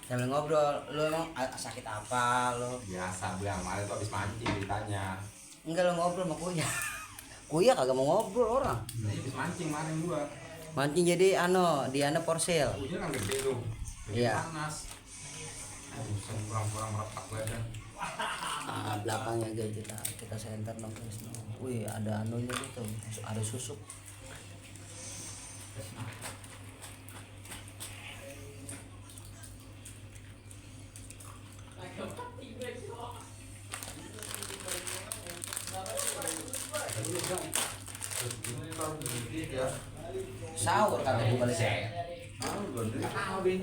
Sambil ngobrol, lu emang sakit apa lo? Biasa bilang kemarin tuh habis mancing ditanya. Enggak, lo ngobrol sama Kuya. Kuya kagak mau ngobrol orang. Nah, habis mancing kemarin gua. Mancing jadi di Porsel. Hujan kan gede tuh. Gede Iya. panas. Kurang-kurang meretak badan. Belakangnya guys kita senter guys. Wih, ada anunya gitu, ada susuk. Sahur kata gue balik.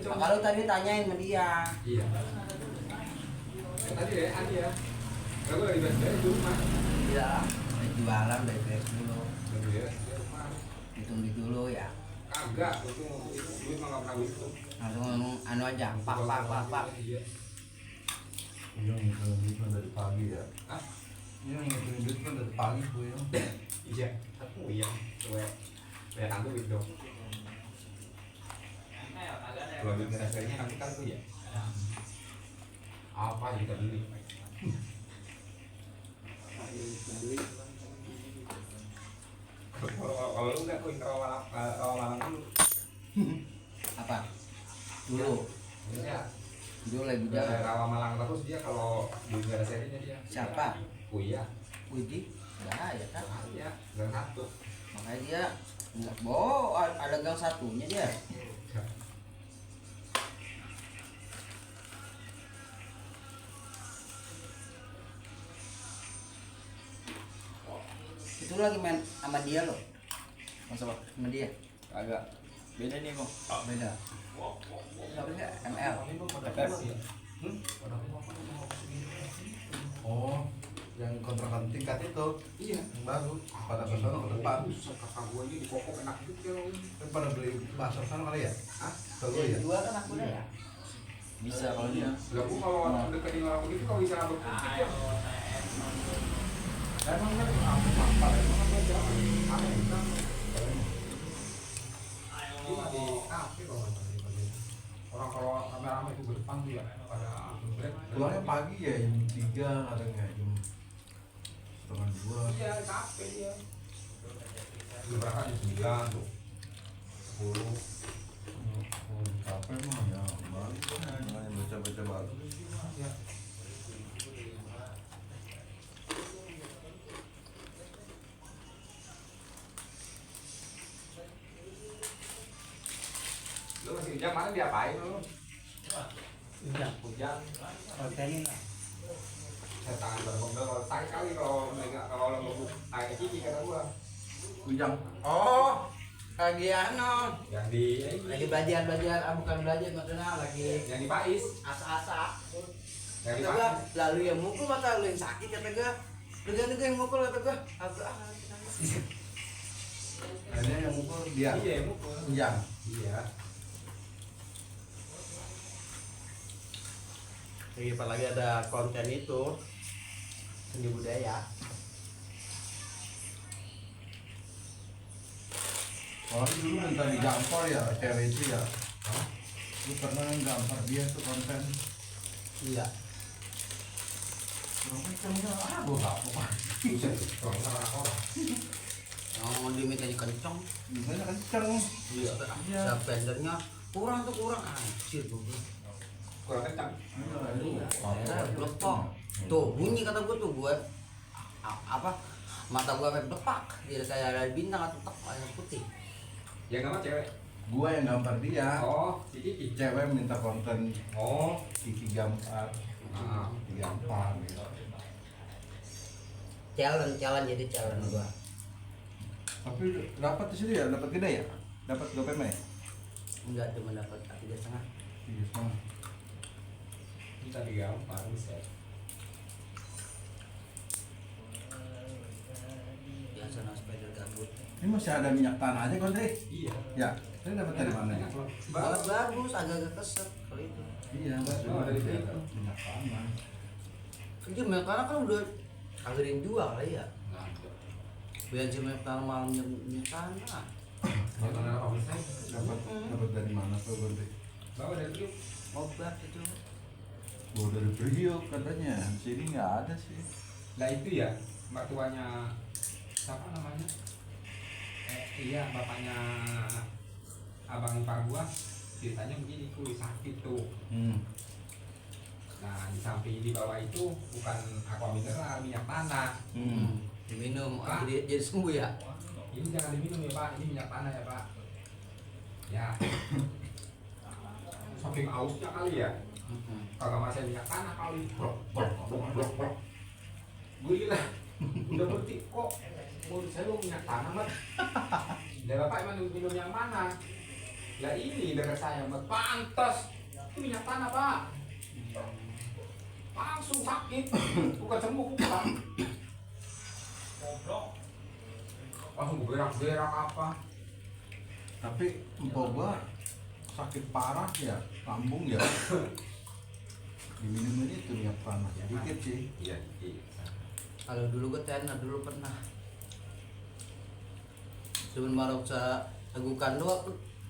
Kalau tadi tanyain sama dia. Iya. Tadi ya, Adi ya. Kalau lagi beres di rumah. Iya, jualan dari beres dulu. Beres Hitung dulu ya. Kagak, itu duit mah nggak pernah hitung. Langsung anu aja, pak. Iya. Ini ngitungin duit kan dari pagi ya. Hah? Ini ngitungin duit kan dari pagi gue ya. Iya. Aku iya. Coba. Lihat aku itu. Kalau duit ngerasanya nanti kan tuh ya. Apa kita beli? Kalau lu nggak tuh rawalan dulu. Apa? Dulu. Ya. Dulu lagi Udah jalan. rawa Malang terus dia kalau di negara serinya dia. Siapa? Kuya. Widi. Ya, ya kan. Iya, gang satu. Makanya dia nggak ada gang satunya dia. Itu lagi main sama dia loh. Masa sama dia? Agak beda nih bang. Beda. Tapi enggak ML. Versi. Oh, yang kontrakan tingkat itu. Iya. Yang baru. Pada kesana ke depan. Kakak gua ini di kokok enak juga loh. Kan pada beli bakso sana kali ya? Hah? Kalau ya? Dua kan aku ya. Bisa kalau dia. Lah gua kalau deketin orang begitu kalau bisa berkutik ya. Emang kan apa ya? Emang kan jalan. Aneh kan. Cuma di kafe kalau orang kalau rame-rame itu berdepan tuh ya pada break. Pulangnya pagi ya, jam 3 katanya, jam setengah 2. Iya, capek dia. Lu berangkat jam 9 tuh. 10. Oh, capek mah ya, balik namanya baca-baca bagus. Ya. Lu masih hujan mana diapain lu? Hujan. Hotelin lah. Saya tangan berbondol kalau sakit kali kalau lu kayak cici kata gua. Ujang. Oh, lagi anu. Yang di Lagi belajar, bukan belajar maksudnya lagi yang di Pais. asa-asa. Yang di Kata gua, Pais. lalu yang mukul mata lu yang sakit kata gua. Lu yang mukul kata gua. Agak Akhirnya yang mukul dia. Iya, yang mukul. Ujang. Iya. Lagi apalagi ada konten itu seni budaya. Orang dulu minta digampar ya, cewek itu ya. Lu pernah gampar dia tuh konten. iya. Macamnya gua gak apa. Bisa kalau orang. Oh, dia minta dikencong. Gimana kenceng. Iya. Siap bendernya kurang anjir gua. Kurang kencang. Akhirnya blepok. Tuh bunyi kata gua tuh apa mata gua sampai blepak. Dia kayak ada bintang atau tek air putih. Yang nama cewek. Gua yang gampar dia. Oh, si Cici. Cewek minta konten Oh. Kiki gampar. Ah. Kiki gampar gitu. Challenge jadi challenge gua. Tapi dapat di situ ya, dapat gede ya? Dapat GoPay ya? Enggak cuma dapat 3,5. Iya, sama. Bisa digampar bisa. Biasa nah spider gabut. Ini masih ada minyak tanah aja, Gondre. Iya. Ya, ini dapat dari mana ya? Banget bagus, agak-agak keset kalau itu. Iya, Oh, dari situ. minyak tanah. Itu karena kan udah kagak jual kali ya. Bensin tanah malamnya tanah. Dapat Dapat dari mana tuh, Gondre? Bawa dari Priuk. Obat itu. Gua dari Priok katanya, sini nggak ada sih. Lah itu ya, mbak tuanya siapa namanya? Iya, bapaknya abang ipar gua ceritanya begini, kuy sakit tuh. Nah, di samping di bawah itu bukan aqua mineral, minyak tanah. Diminum, Pak. jadi sembuh ya. Ini jangan diminum ya Pak, ini minyak tanah ya Pak. Ya. Saking ausnya kali ya. Kagak masih minyak tanah kali. Gue gila. Udah berarti kok menurut saya lu minyak tanah mat. Dan Bapak emang minum yang mana? Lah ini dekat saya mat. Pantas. Itu minyak tanah Pak. Langsung sakit. Bukan sembuh bukan. Goblok. Langsung berak-berak apa. Tapi empok gua sakit parah ya, lambung ya. Diminum ini tuh minyak tanah sedikit sih. Iya. Kalau dulu gue tenar dulu pernah. Cuman baru tegukan doang.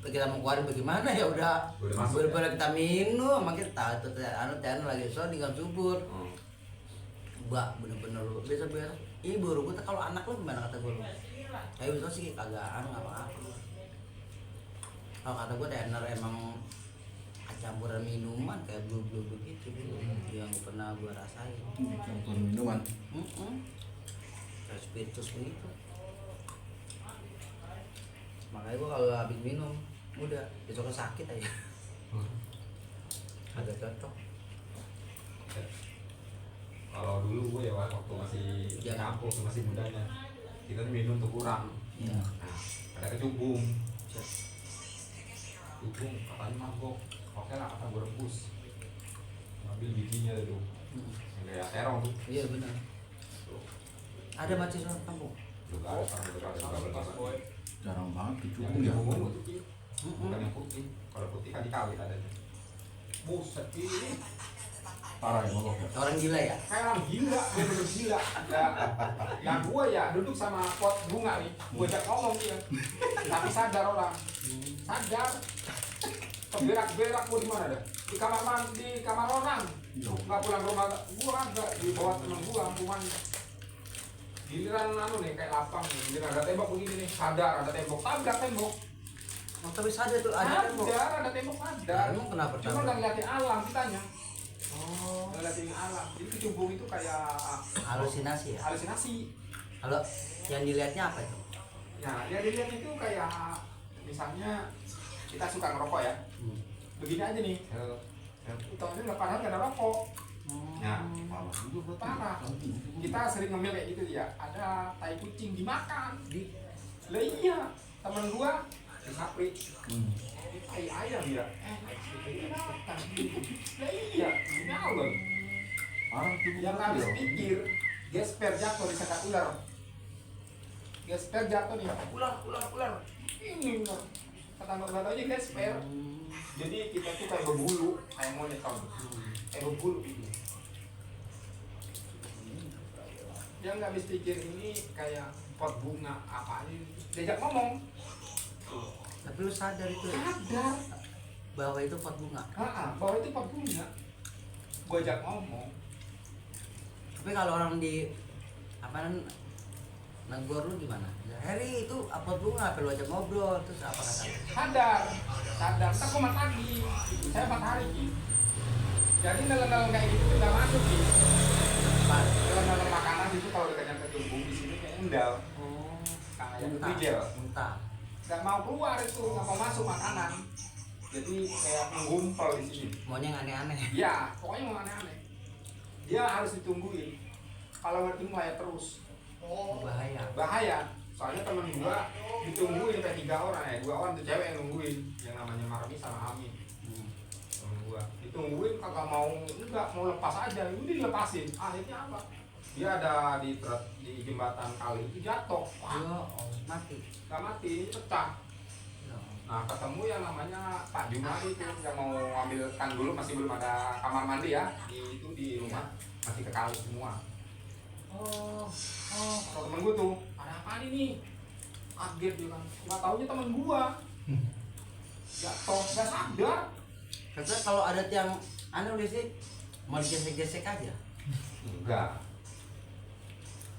Kita mau keluarin bagaimana ya udah masuk, boleh kita minum, makanya tahu tuh tenar lagi so di gang subur. Mbak bener-bener lu biasa ibu gue kalau anak lu gimana kata gue lu? Kayak bisa sih kagak apa-apa. Kalau kata gue tenar emang campuran minuman kayak blue begitu yang pernah gue rasain. Campur minuman. Kayak spiritus begitu. Makanya gue kalau habis minum udah besoknya sakit aja. Agak cocok. Kalau dulu gue ya waktu masih di kampung masih mudanya kita minum tuh kurang. Iya. Nah, ada kecubung. Cubung katanya mabok. Oke lah kata gue rebus. Ambil bijinya itu. Kayak terong tuh. Iya benar. Ada macis orang kampung. Juga ada sama juga. Jarang banget Yang kecubung ya. ungu tuh Ki. Bukan yang putih. Kalau putih kan dikawin adanya. Buset ini Parah ya mabok ya. Orang gila ya. kayak orang gila, bener-bener gila. Ya, yang gue ya duduk sama pot bunga nih, gue ajak ngomong dia, tapi sadar orang, sadar. Berak-berak gue di mana dah? Di kamar mandi, di kamar orang. Nggak pulang ke rumah, gue agak di bawah temen gue rumahnya. Giliran anu nih kayak lapang nih, giliran ada tembok begini nih, sadar ada tembok, tabrak tembok. Oh, tapi sadar tuh ada kan kok. Ada tembok sadar. Emang kenapa Cuma tabrak? nggak ngeliatin alam kitanya. Oh, Nggak ngeliatin alam. Jadi kecubung itu kayak halusinasi ya. halusinasi. Kalau yang dilihatnya apa itu? Ya, yang dilihat itu kayak misalnya kita suka ngerokok ya. Begini aja nih. Utamanya nggak padahal nggak ada rokok. Ya, Parah juga berarti. parah. Kita sering ngemil kayak gitu ya. Ada tai kucing dimakan. Lah iya, temen gua di Sapri. Tai ayam ya. Lah iya, nyalon. Parah tuh Yang berarti habis ya. pikir, gesper jatuh di sekat ular. Gesper jatuh nih, ular. Ini ular. Kata nggak aja gesper. Jadi kita tuh kayak berbulu, kayak monyet tau. Kayak berbulu gitu. Dia nggak habis pikir ini kayak pot bunga apa aja. Diajak ngomong. Tapi lu sadar itu ya? Sadar. Bahwa itu pot bunga. Bahwa itu pot bunga. Gue ajak ngomong. Tapi kalau orang di apa negor lu gimana? Heri itu pot bunga, apa lu ajak ngobrol terus apa kata lu? Sadar. Tak kumat lagi. Saya 4 hari Ki. Jadi dalam kayak gitu tuh nggak masuk Ki. Dalam makanan itu kalau dekatnya kecubung di sini kayak endal. Oh, Kayak hijau. muntah. Nggak mau keluar itu, nggak mau masuk makanan. Jadi kayak menggumpal di sini. Maunya yang aneh-aneh. Ya, pokoknya mau aneh-aneh. Dia harus ditungguin. Kalau nggak ditunggu bahaya terus. Bahaya. Bahaya. Soalnya temen gua ditungguin sampai 3 orang ya, 2 orang tuh cewek yang nungguin, yang namanya Marmi sama Ami. Temen gua ditungguin kagak mau, enggak mau lepas aja, udah dilepasin. Akhirnya apa? Dia ada di jembatan kali itu jatuh. Wah, Mati. nggak mati, ini pecah. Ya. Nah ketemu yang namanya Pak Jumadi itu yang mau ambilkan dulu, masih belum ada kamar mandi ya di rumah, masih ke kali semua. Kalau temen gue tuh ada apa nih? Kaget dia kan, nggak taunya temen gua jatuh, nggak sadar. Katanya kalau ada yang anu sih mau digesek-gesek aja. Enggak.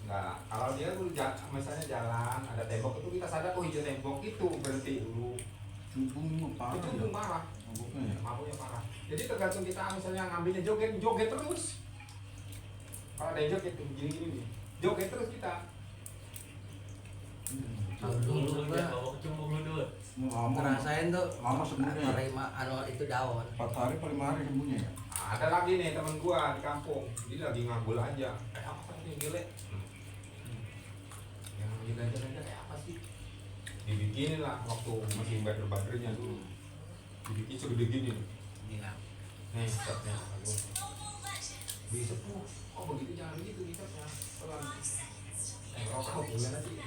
Kalau dia dulu misalnya jalan ada tembok itu kita sadar oh hijau tembok itu berhenti dulu. Cubung mah parah Itu ya. tuh marah. Mabuknya ya. Mabuknya parah. Jadi tergantung kita misalnya ngambilnya joget terus. Kalau ada yang joget tuh gini-gini nih. Joget terus kita. Kalau dulu gua ngerasain tuh Lama sebenarnya. menerima anu itu daun. 4 hari atau 5 hari sembuhnya ya. Ada lagi nih teman gua di kampung. Dia lagi ngabul aja. Kayak apa sih gile? Yang gila-gila kayak apa sih? Dibikinin lah waktu masih bader-badernya dulu. Dibikin segede gini. Iya. Nih, stepnya. Bisa tuh. Oh begitu jangan begitu stepnya. Pelan. Rokok gimana sih?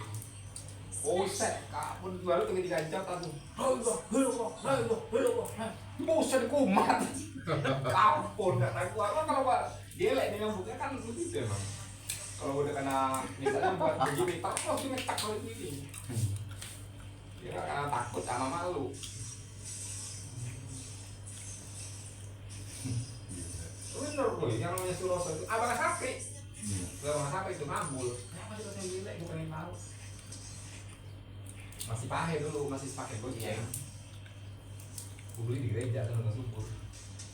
Oh set, kapun baru tuh diganjat tuh. Buset kumat. Kapun kata gua. Kalau gua gelek nih nyambuknya kan begitu emang. Kalau udah kena misalnya buat begini, tak langsung ngetak kalau begini. Ya karena takut sama malu. Bener boy, yang namanya Suroso itu abang Sapri. Abang Sapri itu ngambul. Kenapa sih kau gila? Gue pengen tahu. Masih pahe dulu, masih pakai gojek. Gue beli di gereja kan nggak subur.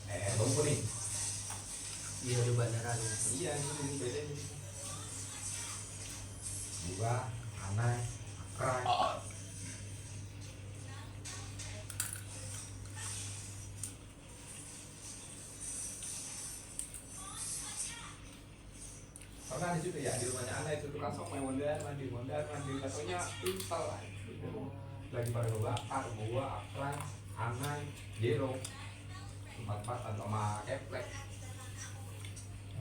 Bang nih. Iya di bandara dulu. Iya, ini beda ini. Gua, Anai, Krai. Pernah di situ ya di rumahnya Ana itu tukang sok main mondar mandi katanya pintal lah gitu. Lagi pada ngebakar gua Akran Anai Jero empat-empatan sama Keplek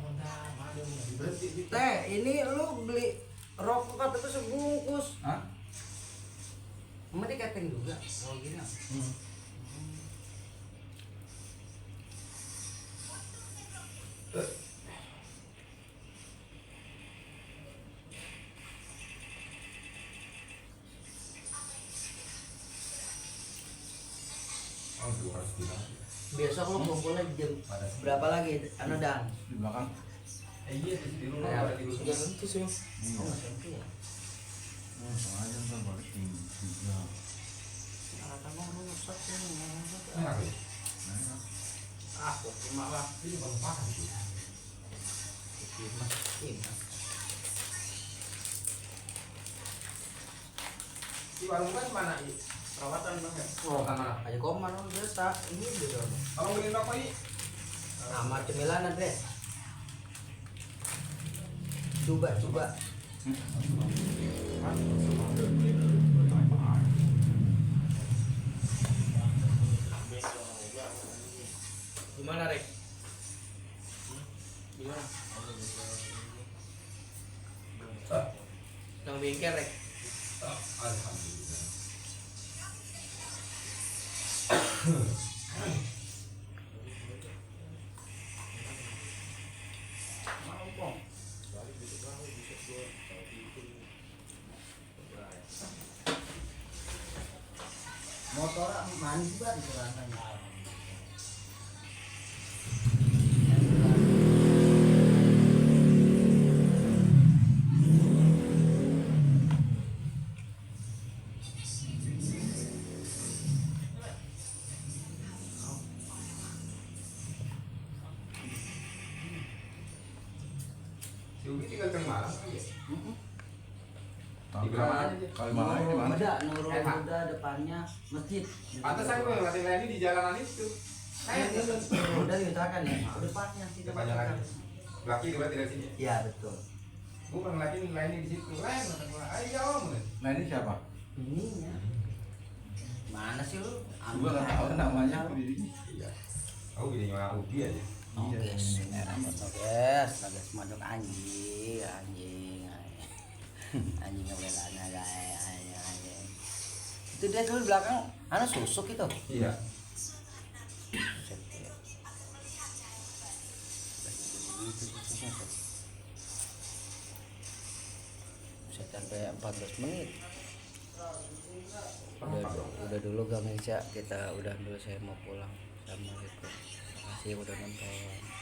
mondar mandi berhenti gitu. Teh, ini lu beli rokok kata itu sebungkus. Hah? Emang di keteng juga kalau gini. Oh 200 juta. Besok lu kumpulnya jam berapa lagi? Anu dan. Di belakang. Iya di rumah Kayak pada di rumah. sudah tentu sih. Iya. Oh, tentu ya. Sengaja ntar balik tim 3. Kata mau rusak sih. Enak ya? Nah, Aku cuma lah. Ini baru pakai gitu. Ini. Di warung kan mana ini? Perawatan bang ya? Oh, mana? Aja koman lu biasa. Ini gitu. Kalau beli rokok ini Nama cemilan deh. Coba. Gimana, Rek? Gimana? Yang bengkel, Rek. alhamdulillah. Motor manis juga di rasanya. Si Ugi tinggal di Malang kan ya? Tapi Di Bramaan aja. Kalimalang ini mana? Ada Nurul Enak. Huda depannya masjid. Pantesan gue ngelatih Leni di jalanan itu. Kayak gitu. Udah diusahakan ya. Depannya sih Depannya lagi. Laki berarti dari sini. Iya betul. Gue pernah ngeliatin Leni di situ. Len, kata gue, ayo om. Nah ini siapa? Ininya. Mana sih lu? Gua nggak tahu namanya. Iya. Aku videonya Ugi aja. Oh, Iya, guys, ini. guys, masuk anjing. Anjing nggak boleh lana, guys, anjing. Itu dia tuh di belakang, anu susuk itu. Iya. Buset, ya. Itu susuknya, tuh. Buset, sampai 14 menit. Udah dulu Gang Isya, kita udah dulu, saya mau pulang. Assalamualaikum. kasih udah nonton.